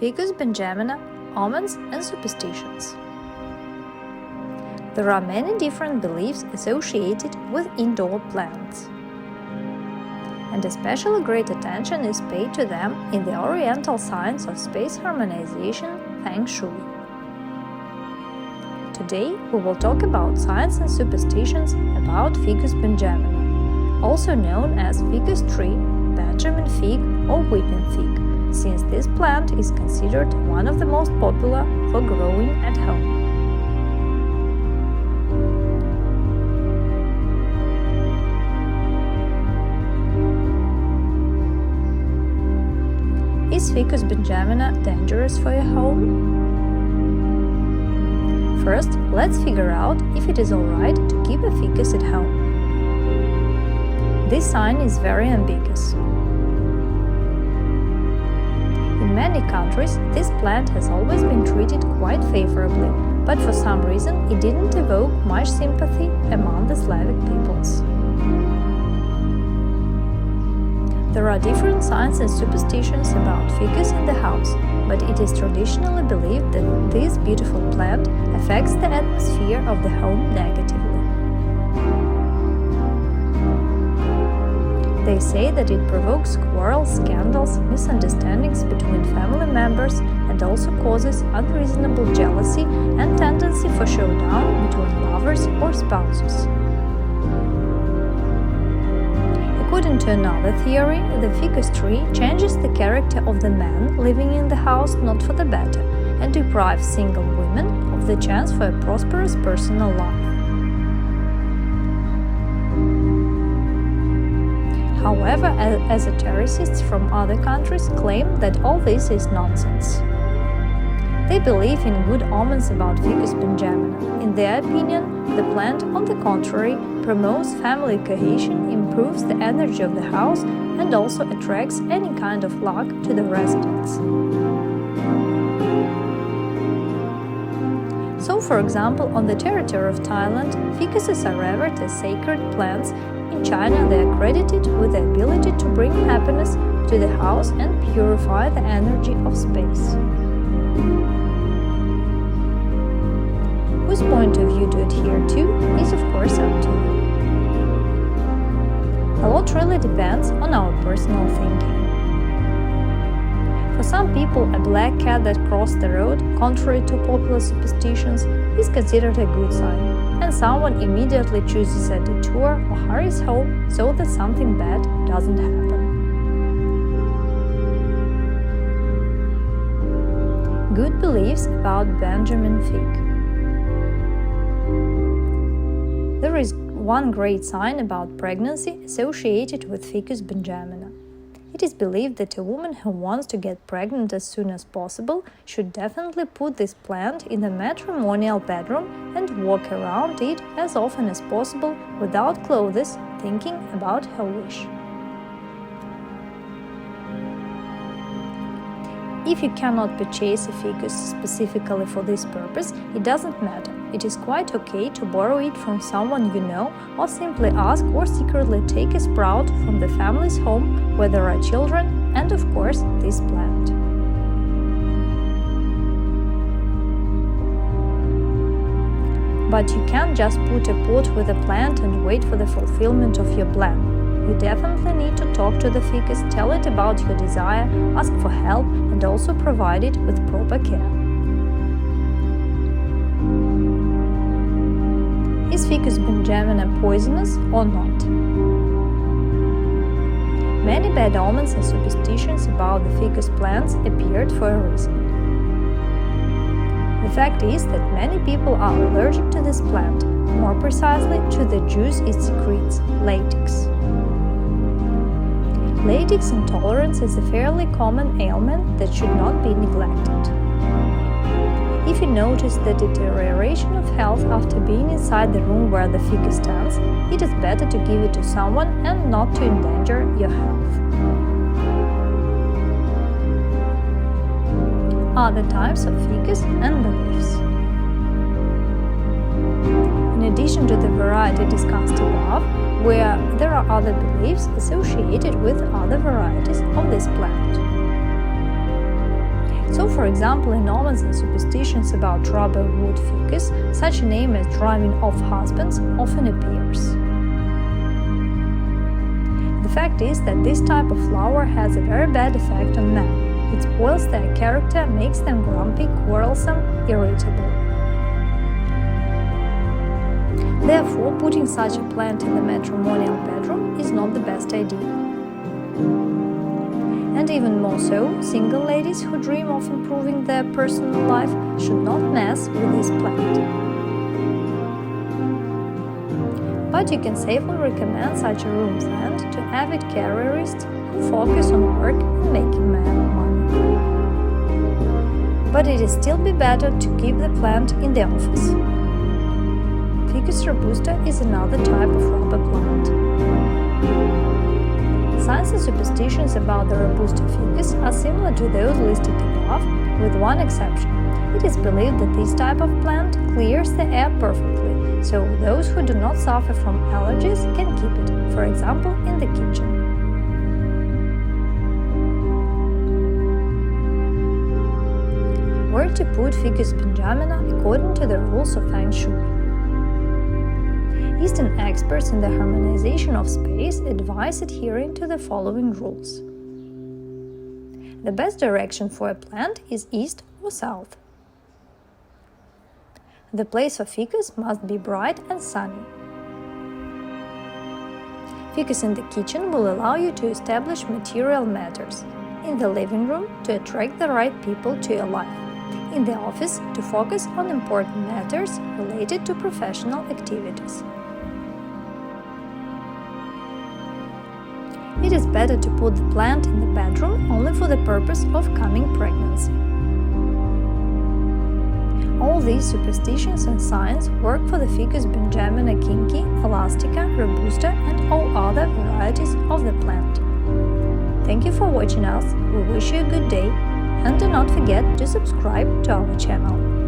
Ficus Benjamina, Omens and Superstitions. There are many different beliefs associated with indoor plants, and especially great attention is paid to them in the Oriental science of space harmonization, Feng Shui. Today we will talk about science and superstitions about Ficus Benjamina, also known as Ficus Tree, Banjamin fig or weeping fig, since this plant is considered one of the most popular for growing at home. Is Ficus Benjamina dangerous for your home? First, let's figure out if it is alright to keep a ficus at home. This sign is very ambiguous. In many countries, this plant has always been treated quite favorably, but for some reason it didn't evoke much sympathy among the Slavic peoples. There are different signs and superstitions about ficus in the house, but it is traditionally believed that this beautiful plant affects the atmosphere of the home negatively. They say that it provokes quarrels, scandals, misunderstandings between family members, and also causes unreasonable jealousy and tendency for showdown between lovers or spouses. According to another theory, the ficus tree changes the character of the man living in the house not for the better, and deprives single women of the chance for a prosperous personal life. However, esotericists from other countries claim that all this is nonsense. They believe in good omens about Ficus Benjamina. In their opinion, the plant, on the contrary, promotes family cohesion, improves the energy of the house, and also attracts any kind of luck to the residents. So, for example, on the territory of Thailand, ficuses are revered as sacred plants. In China, they are credited with the ability to bring happiness to the house and purify the energy of space. Whose point of view to adhere to is of course up to you. A lot really depends on our personal thinking. For some people, a black cat that crossed the road, contrary to popular superstitions, is considered a good sign, and someone immediately chooses a detour or hurries home so that something bad doesn't happen. Good beliefs about Banjamin fig. There is one great sign about pregnancy associated with Ficus Benjamina. It is believed that a woman who wants to get pregnant as soon as possible should definitely put this plant in the matrimonial bedroom and walk around it as often as possible without clothes, thinking about her wish. If you cannot purchase a ficus specifically for this purpose, it doesn't matter. It is quite okay to borrow it from someone you know, or simply ask or secretly take a sprout from the family's home where there are children and, of course, this plant. But you can't just put a pot with a plant and wait for the fulfillment of your plan. You definitely need to talk to the ficus, tell it about your desire, ask for help, and also provide it with proper care. Is Ficus Benjamina poisonous or not? Many bad omens and superstitions about the ficus plants appeared for a reason. The fact is that many people are allergic to this plant, more precisely to the juice it secretes, latex. Latex intolerance is a fairly common ailment that should not be neglected. If you notice the deterioration of health after being inside the room where the ficus stands, it is better to give it to someone and not to endanger your health. Other types of ficus and beliefs. In addition to the variety discussed above, where there are other beliefs associated with other varieties of this plant. So, for example, in Omens and Superstitions about Rubberwood ficus, such a name as driving off husbands often appears. The fact is that this type of flower has a very bad effect on men. It spoils their character, makes them grumpy, quarrelsome, irritable. Therefore, putting such a plant in the matrimonial bedroom is not the best idea. And even more so, single ladies who dream of improving their personal life should not mess with this plant. But you can safely recommend such a room plant to avid careerists who focus on work and making money. But it is still be better to keep the plant in the office. Ficus robusta is another type of rubber plant. Signs and superstitions about the robusta ficus are similar to those listed above, with one exception. It is believed that this type of plant clears the air perfectly, so those who do not suffer from allergies can keep it, for example, in the kitchen. Where to put Ficus Benjamina according to the rules of Feng Shui? Eastern experts in the harmonization of space advise adhering to the following rules. The best direction for a plant is east or south. The place of ficus must be bright and sunny. Ficus in the kitchen will allow you to establish material matters. In the living room, to attract the right people to your life. In the office, to focus on important matters related to professional activities. It is better to put the plant in the bedroom only for the purpose of coming pregnancy. All these superstitions and signs work for the Ficus Benjamina kinky, elastica, robusta and all other varieties of the plant. Thank you for watching us, we wish you a good day, and do not forget to subscribe to our channel.